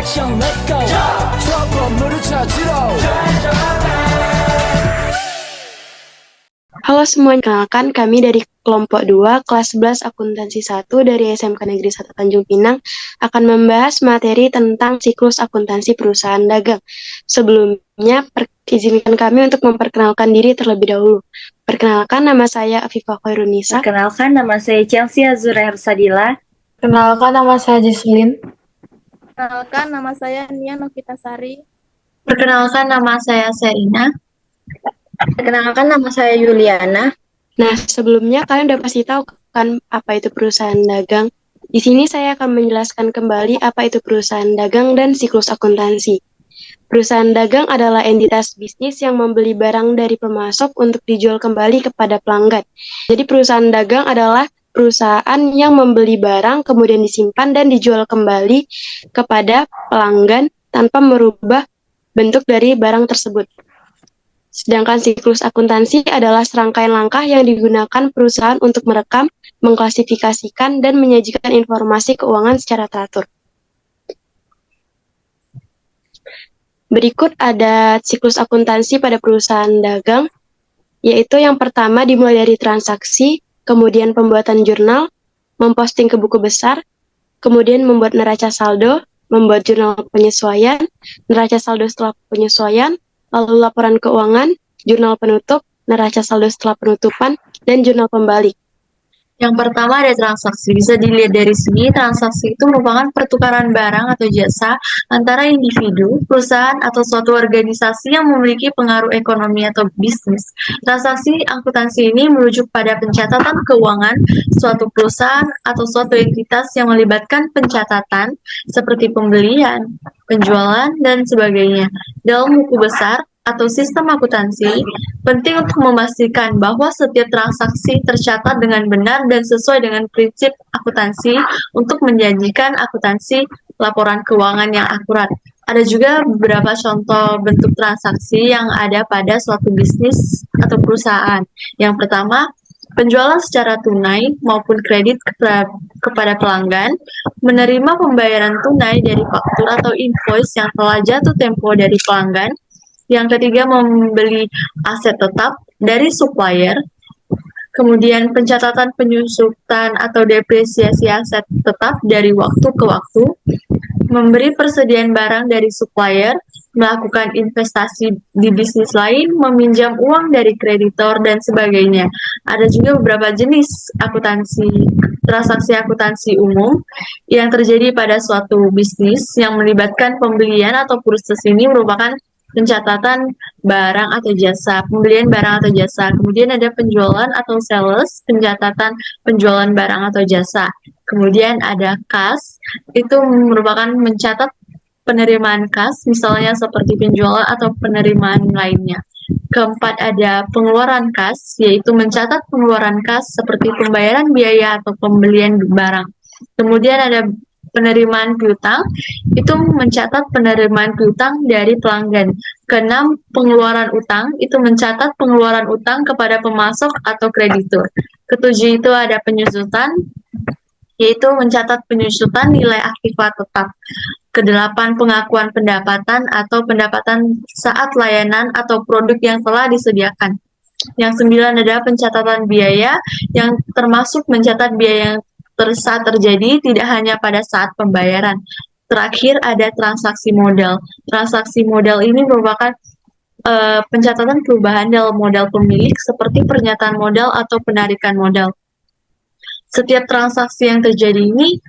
Action, let's go. 추억 건물을 찾으러. Halo semuanya, kenalkan kami dari kelompok 2, kelas 11 akuntansi 1 dari SMK Negeri 1 Tanjung Pinang akan membahas materi tentang siklus akuntansi perusahaan dagang. Sebelumnya, izinkan kami untuk memperkenalkan diri terlebih dahulu. Perkenalkan, nama saya Afifah Khairunisa. Perkenalkan, nama saya Chelsea Azura Hersadila. Kenalkan, nama saya Jislin. Perkenalkan, nama saya Nia Novitasari. Perkenalkan, nama saya Serina. Perkenalkan, nama saya Yuliana. Nah, sebelumnya kalian udah pasti tahu kan apa itu perusahaan dagang. Di sini saya akan menjelaskan kembali apa itu perusahaan dagang dan siklus akuntansi. Perusahaan dagang adalah entitas bisnis yang membeli barang dari pemasok untuk dijual kembali kepada pelanggan. Jadi perusahaan dagang adalah perusahaan yang membeli barang kemudian disimpan dan dijual kembali kepada pelanggan tanpa merubah bentuk dari barang tersebut. Sedangkan siklus akuntansi adalah serangkaian langkah yang digunakan perusahaan untuk merekam, mengklasifikasikan, dan menyajikan informasi keuangan secara teratur. Berikut ada siklus akuntansi pada perusahaan dagang, yaitu yang pertama dimulai dari transaksi, kemudian pembuatan jurnal, memposting ke buku besar, kemudian membuat neraca saldo, membuat jurnal penyesuaian, neraca saldo setelah penyesuaian, lalu laporan keuangan, jurnal penutup, neraca saldo setelah penutupan, dan jurnal pembalik. Yang pertama ada transaksi. Bisa dilihat dari sini, transaksi itu merupakan pertukaran barang atau jasa antara individu, perusahaan, atau suatu organisasi yang memiliki pengaruh ekonomi atau bisnis. Transaksi akuntansi ini merujuk pada pencatatan keuangan suatu perusahaan atau suatu entitas yang melibatkan pencatatan seperti pembelian, penjualan, dan sebagainya. Dalam buku besar atau sistem akuntansi, penting untuk memastikan bahwa setiap transaksi tercatat dengan benar dan sesuai dengan prinsip akuntansi untuk menjanjikan akuntansi laporan keuangan yang akurat. Ada juga beberapa contoh bentuk transaksi yang ada pada suatu bisnis atau perusahaan. Yang pertama, penjualan secara tunai maupun kredit kepada pelanggan, menerima pembayaran tunai dari faktur atau invoice yang telah jatuh tempo dari pelanggan. Yang ketiga, membeli aset tetap dari supplier. Kemudian pencatatan penyusutan atau depresiasi aset tetap dari waktu ke waktu. Memberi persediaan barang dari supplier, melakukan investasi di bisnis lain, meminjam uang dari kreditor, dan sebagainya. Ada juga beberapa jenis akuntansi, transaksi akuntansi umum yang terjadi pada suatu bisnis yang melibatkan pembelian atau proses ini merupakan pencatatan barang atau jasa, pembelian barang atau jasa. Kemudian ada penjualan atau sales, pencatatan penjualan barang atau jasa. Kemudian ada kas, itu merupakan mencatat penerimaan kas, misalnya seperti penjualan atau penerimaan lainnya. Keempat ada pengeluaran kas, yaitu mencatat pengeluaran kas seperti pembayaran biaya atau pembelian barang. Kemudian ada penerimaan piutang, itu mencatat penerimaan piutang dari pelanggan. Keenam, pengeluaran utang, itu mencatat pengeluaran utang kepada pemasok atau kreditur. Ketujuh itu ada penyusutan, yaitu mencatat penyusutan nilai aktiva tetap. Kedelapan, pengakuan pendapatan atau pendapatan saat layanan atau produk yang telah disediakan. Yang sembilan ada pencatatan biaya, yang termasuk mencatat biaya yang saat terjadi, tidak hanya pada saat pembayaran. Terakhir ada transaksi modal. Transaksi modal ini merupakan pencatatan perubahan dalam modal pemilik seperti pernyataan modal atau penarikan modal. Setiap transaksi yang terjadi ini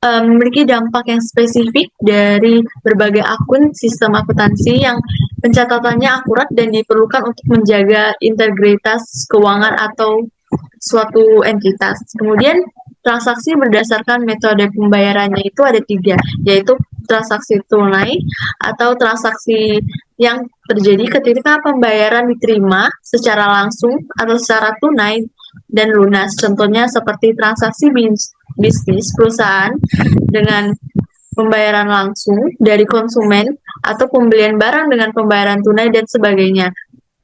memiliki dampak yang spesifik dari berbagai akun sistem akuntansi yang pencatatannya akurat dan diperlukan untuk menjaga integritas keuangan atau suatu entitas. Kemudian transaksi berdasarkan metode pembayarannya itu ada tiga, yaitu transaksi tunai atau transaksi yang terjadi ketika pembayaran diterima secara langsung atau secara tunai dan lunas. Contohnya seperti transaksi bisnis perusahaan dengan pembayaran langsung dari konsumen atau pembelian barang dengan pembayaran tunai dan sebagainya.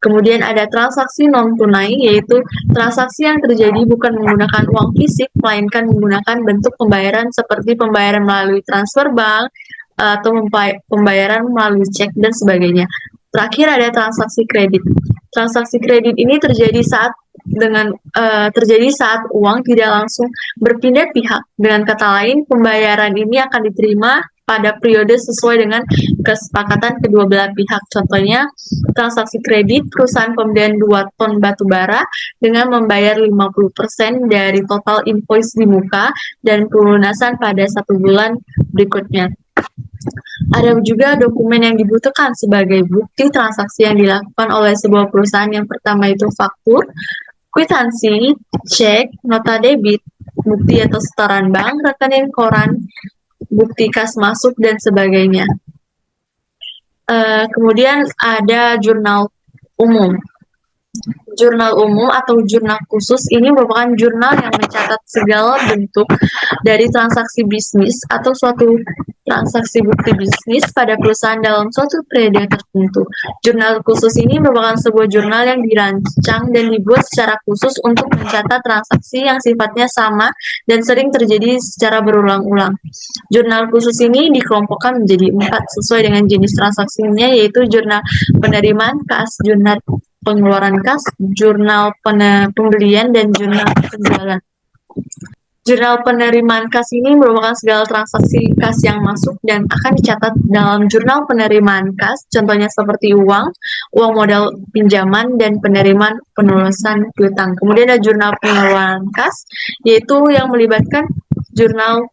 Kemudian ada transaksi non-tunai, yaitu transaksi yang terjadi bukan menggunakan uang fisik, melainkan menggunakan bentuk pembayaran seperti pembayaran melalui transfer bank, atau pembayaran melalui cek dan sebagainya. Terakhir ada transaksi kredit. Transaksi kredit ini terjadi saat uang tidak langsung berpindah pihak. Dengan kata lain, pembayaran ini akan diterima pada periode sesuai dengan kesepakatan kedua belah pihak. Contohnya, transaksi kredit perusahaan pembelian 2 ton batu bara dengan membayar 50% dari total invoice di muka dan pelunasan pada 1 bulan berikutnya. Ada juga dokumen yang dibutuhkan sebagai bukti transaksi yang dilakukan oleh sebuah perusahaan. Yang pertama itu faktur, kwitansi, cek, nota debit, bukti atau setoran bank, rekening koran, bukti kas masuk, dan sebagainya. Kemudian ada jurnal umum. Jurnal umum atau jurnal khusus ini merupakan jurnal yang mencatat segala bentuk dari transaksi bisnis atau suatu transaksi bukti bisnis pada perusahaan dalam suatu periode tertentu. Jurnal khusus ini merupakan sebuah jurnal yang dirancang dan dibuat secara khusus untuk mencatat transaksi yang sifatnya sama dan sering terjadi secara berulang-ulang. Jurnal khusus ini dikelompokkan menjadi 4 sesuai dengan jenis transaksinya, yaitu jurnal penerimaan kas, jurnal pengeluaran kas, jurnal pembelian, dan jurnal penjualan. Jurnal penerimaan kas ini merupakan segala transaksi kas yang masuk dan akan dicatat dalam jurnal penerimaan kas, contohnya seperti uang modal pinjaman, dan penerimaan penelusuran piutang. Kemudian ada jurnal pengeluaran kas, yaitu yang melibatkan jurnal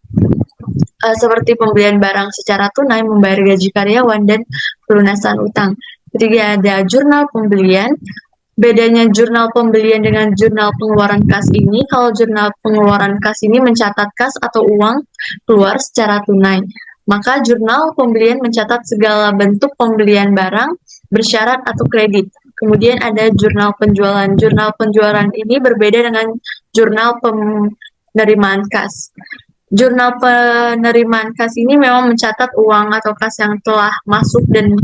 seperti pembelian barang secara tunai, membayar gaji karyawan, dan pelunasan utang. Ketiga, ada jurnal pembelian. Bedanya jurnal pembelian dengan jurnal pengeluaran kas ini, kalau jurnal pengeluaran kas ini mencatat kas atau uang keluar secara tunai. Maka jurnal pembelian mencatat segala bentuk pembelian barang, bersyarat atau kredit. Kemudian ada jurnal penjualan. Jurnal penjualan ini berbeda dengan jurnal penerimaan kas. Jurnal penerimaan kas ini memang mencatat uang atau kas yang telah masuk dan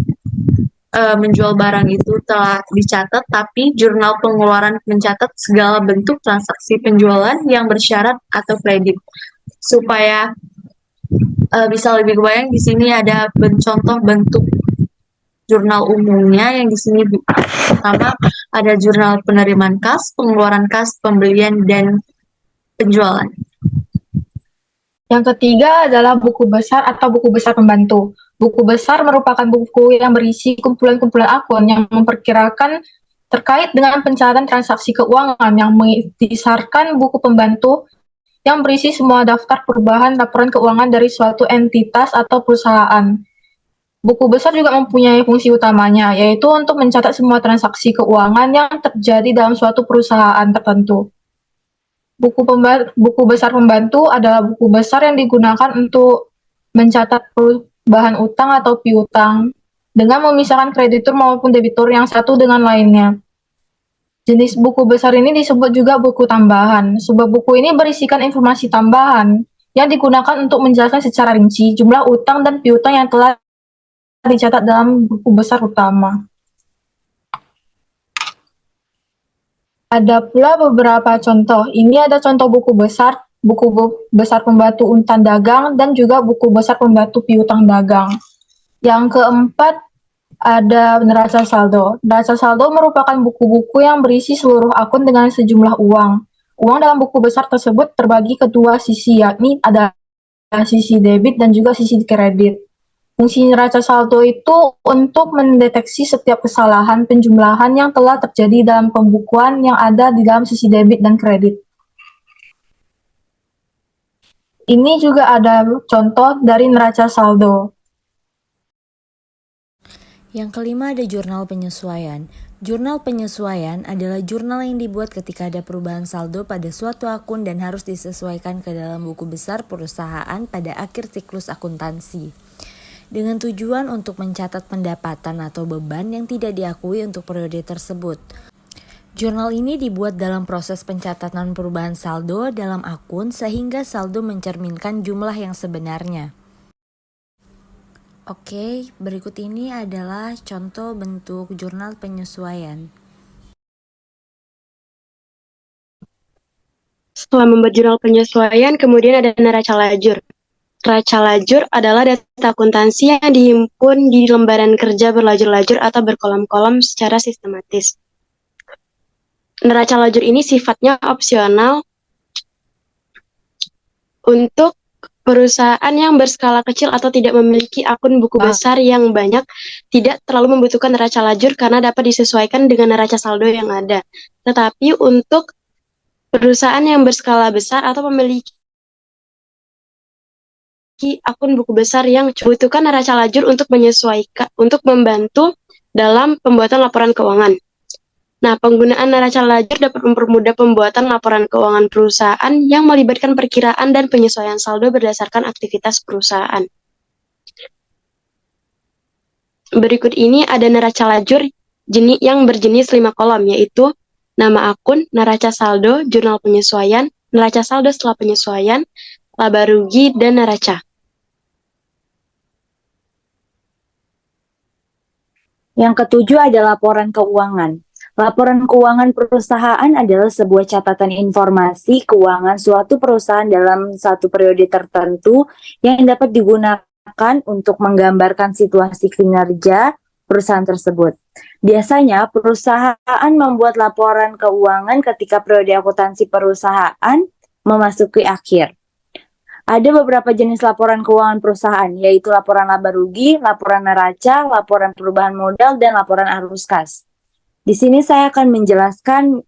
menjual barang itu telah dicatat, tapi jurnal pengeluaran mencatat segala bentuk transaksi penjualan yang bersyarat atau kredit. Supaya bisa lebih kebayang, di sini ada contoh bentuk jurnal umumnya, yang di sini pertama ada jurnal penerimaan kas, pengeluaran kas, pembelian, dan penjualan. Yang ketiga adalah buku besar atau buku besar pembantu. Buku besar merupakan buku yang berisi kumpulan-kumpulan akun yang memperkirakan terkait dengan pencatatan transaksi keuangan, yang mengisarkan buku pembantu yang berisi semua daftar perubahan laporan keuangan dari suatu entitas atau perusahaan. Buku besar juga mempunyai fungsi utamanya, yaitu untuk mencatat semua transaksi keuangan yang terjadi dalam suatu perusahaan tertentu. Buku besar pembantu adalah buku besar yang digunakan untuk mencatat perubahan utang atau piutang dengan memisahkan kreditur maupun debitur yang satu dengan lainnya. Jenis buku besar ini disebut juga buku tambahan, sebab buku ini berisikan informasi tambahan yang digunakan untuk menjelaskan secara rinci jumlah utang dan piutang yang telah dicatat dalam buku besar utama. Ada pula beberapa contoh. Ini ada contoh buku besar pembantu untan dagang, dan juga buku besar pembantu piutang dagang. Yang keempat ada neraca saldo. Neraca saldo merupakan buku-buku yang berisi seluruh akun dengan sejumlah uang. Uang dalam buku besar tersebut terbagi ke dua sisi, yakni ada sisi debit dan juga sisi kredit. Fungsi neraca saldo itu untuk mendeteksi setiap kesalahan penjumlahan yang telah terjadi dalam pembukuan yang ada di dalam sisi debit dan kredit. Ini juga ada contoh dari neraca saldo. Yang kelima ada jurnal penyesuaian. Jurnal penyesuaian adalah jurnal yang dibuat ketika ada perubahan saldo pada suatu akun dan harus disesuaikan ke dalam buku besar perusahaan pada akhir siklus akuntansi, dengan tujuan untuk mencatat pendapatan atau beban yang tidak diakui untuk periode tersebut. Jurnal ini dibuat dalam proses pencatatan perubahan saldo dalam akun sehingga saldo mencerminkan jumlah yang sebenarnya. Oke, berikut ini adalah contoh bentuk jurnal penyesuaian. Setelah membuat jurnal penyesuaian, kemudian ada neraca lajur. Neraca lajur adalah data akuntansi yang dihimpun di lembaran kerja berlajur-lajur atau berkolom-kolom secara sistematis. Neraca lajur ini sifatnya opsional untuk perusahaan yang berskala kecil atau tidak memiliki akun buku besar yang banyak, tidak terlalu membutuhkan neraca lajur karena dapat disesuaikan dengan neraca saldo yang ada. Tetapi untuk perusahaan yang berskala besar atau memiliki akun buku besar yang membutuhkan neraca lajur untuk menyesuaikan, untuk membantu dalam pembuatan laporan keuangan. Nah, penggunaan neraca lajur dapat mempermudah pembuatan laporan keuangan perusahaan yang melibatkan perkiraan dan penyesuaian saldo berdasarkan aktivitas perusahaan. Berikut ini ada neraca lajur yang berjenis 5 kolom, yaitu nama akun, neraca saldo, jurnal penyesuaian, neraca saldo setelah penyesuaian, laba rugi, dan neraca. Yang ketujuh ada laporan keuangan. Laporan keuangan perusahaan adalah sebuah catatan informasi keuangan suatu perusahaan dalam satu periode tertentu yang dapat digunakan untuk menggambarkan situasi kinerja perusahaan tersebut. Biasanya, perusahaan membuat laporan keuangan ketika periode akuntansi perusahaan memasuki akhir. Ada beberapa jenis laporan keuangan perusahaan, yaitu laporan laba rugi, laporan neraca, laporan perubahan modal, dan laporan arus kas. Di sini saya akan menjelaskan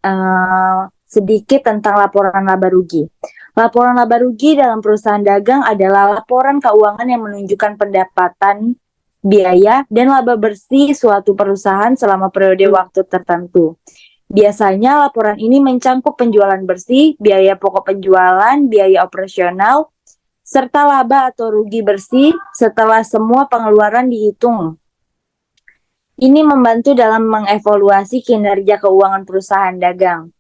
sedikit tentang laporan laba rugi. Laporan laba rugi dalam perusahaan dagang adalah laporan keuangan yang menunjukkan pendapatan, biaya, dan laba bersih suatu perusahaan selama periode waktu tertentu. Biasanya laporan ini mencangkup penjualan bersih, biaya pokok penjualan, biaya operasional, serta laba atau rugi bersih setelah semua pengeluaran dihitung. Ini membantu dalam mengevaluasi kinerja keuangan perusahaan dagang.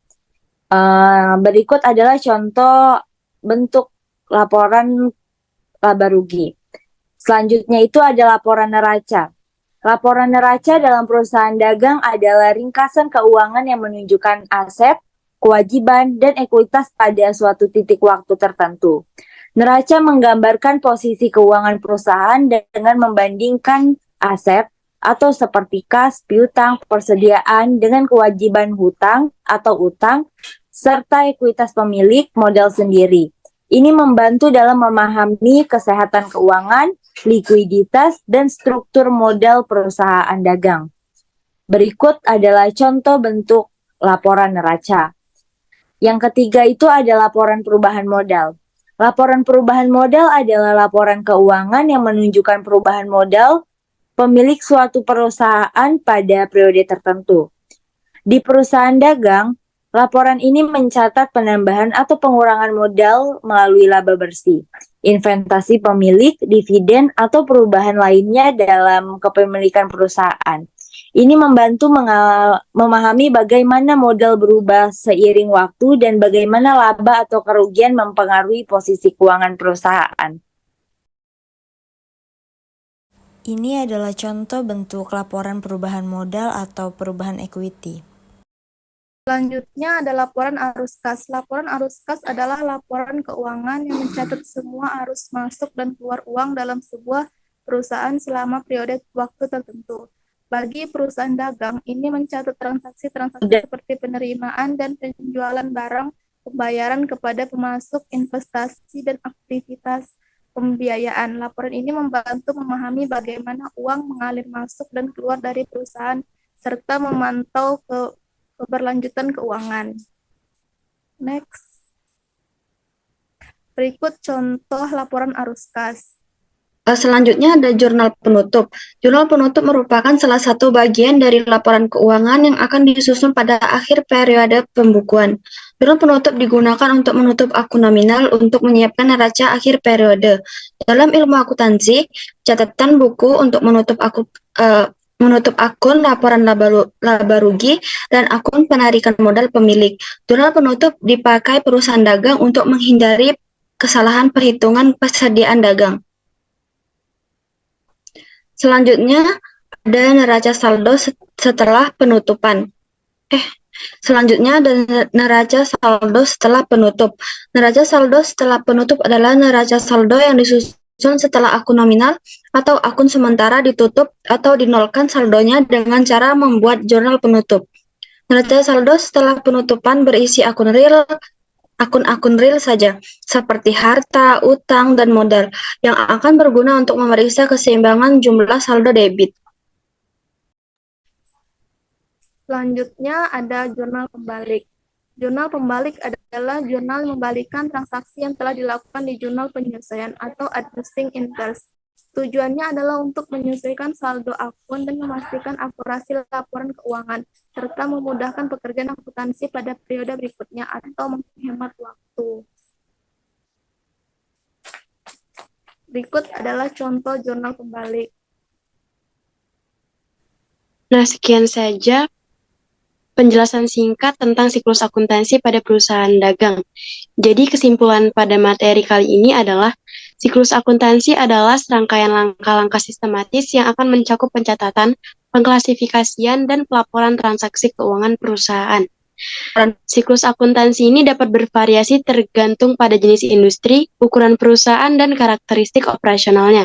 Berikut adalah contoh bentuk laporan laba rugi. Selanjutnya itu ada laporan neraca. Laporan neraca dalam perusahaan dagang adalah ringkasan keuangan yang menunjukkan aset, kewajiban, dan ekuitas pada suatu titik waktu tertentu. Neraca menggambarkan posisi keuangan perusahaan dengan membandingkan aset atau seperti kas, piutang, persediaan dengan kewajiban hutang atau utang, serta ekuitas pemilik modal sendiri. Ini membantu dalam memahami kesehatan keuangan, likuiditas, dan struktur modal perusahaan dagang. Berikut adalah contoh bentuk laporan neraca. Yang ketiga itu ada laporan perubahan modal. Laporan perubahan modal adalah laporan keuangan yang menunjukkan perubahan modal pemilik suatu perusahaan pada periode tertentu. Di perusahaan dagang, laporan ini mencatat penambahan atau pengurangan modal melalui laba bersih, investasi pemilik, dividen, atau perubahan lainnya dalam kepemilikan perusahaan. Ini membantu memahami bagaimana modal berubah seiring waktu dan bagaimana laba atau kerugian mempengaruhi posisi keuangan perusahaan. Ini adalah contoh bentuk laporan perubahan modal atau perubahan equity. Selanjutnya ada laporan arus kas. Laporan arus kas adalah laporan keuangan yang mencatat semua arus masuk dan keluar uang dalam sebuah perusahaan selama periode waktu tertentu. Bagi perusahaan dagang, ini mencatat transaksi-transaksi seperti penerimaan dan penjualan barang, pembayaran kepada pemasok, investasi, dan aktivitas pembiayaan. Laporan ini membantu memahami bagaimana uang mengalir masuk dan keluar dari perusahaan, serta memantau keberlanjutan keuangan. Next. Berikut contoh laporan arus kas. Selanjutnya ada jurnal penutup. Jurnal penutup merupakan salah satu bagian dari laporan keuangan yang akan disusun pada akhir periode pembukuan. Jurnal penutup digunakan untuk menutup akun nominal untuk menyiapkan neraca akhir periode. Dalam ilmu akuntansi, catatan buku untuk menutup akun laporan laba rugi dan akun penarikan modal pemilik. Jurnal penutup dipakai perusahaan dagang untuk menghindari kesalahan perhitungan persediaan dagang. Selanjutnya ada neraca saldo setelah penutupan. Selanjutnya ada neraca saldo setelah penutup. Neraca saldo setelah penutup adalah neraca saldo yang disusun disusun setelah akun nominal atau akun sementara ditutup atau dinolkan saldonya dengan cara membuat jurnal penutup. Neraca saldo setelah penutupan berisi akun-akun real saja, seperti harta, utang, dan modal, yang akan berguna untuk memeriksa keseimbangan jumlah saldo debit. Selanjutnya ada jurnal pembalik. Jurnal pembalik adalah jurnal membalikan transaksi yang telah dilakukan di jurnal penyesuaian atau adjusting interest. Tujuannya adalah untuk menyesuaikan saldo akun dan memastikan akurasi laporan keuangan, serta memudahkan pekerjaan akuntansi pada periode berikutnya atau menghemat waktu. Berikut adalah contoh jurnal pembalik. Nah, sekian saja penjelasan singkat tentang siklus akuntansi pada perusahaan dagang. Jadi kesimpulan pada materi kali ini adalah siklus akuntansi adalah serangkaian langkah-langkah sistematis yang akan mencakup pencatatan, pengklasifikasian, dan pelaporan transaksi keuangan perusahaan. Siklus akuntansi ini dapat bervariasi tergantung pada jenis industri, ukuran perusahaan, dan karakteristik operasionalnya.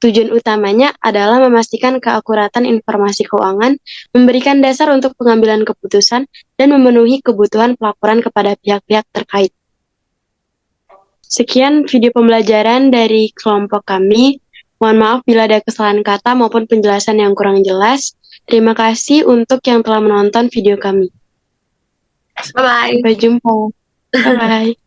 Tujuan utamanya adalah memastikan keakuratan informasi keuangan, memberikan dasar untuk pengambilan keputusan, dan memenuhi kebutuhan pelaporan kepada pihak-pihak terkait. Sekian video pembelajaran dari kelompok kami. Mohon maaf bila ada kesalahan kata maupun penjelasan yang kurang jelas. Terima kasih untuk yang telah menonton video kami. Bye-bye. Sampai jumpa. Bye-bye.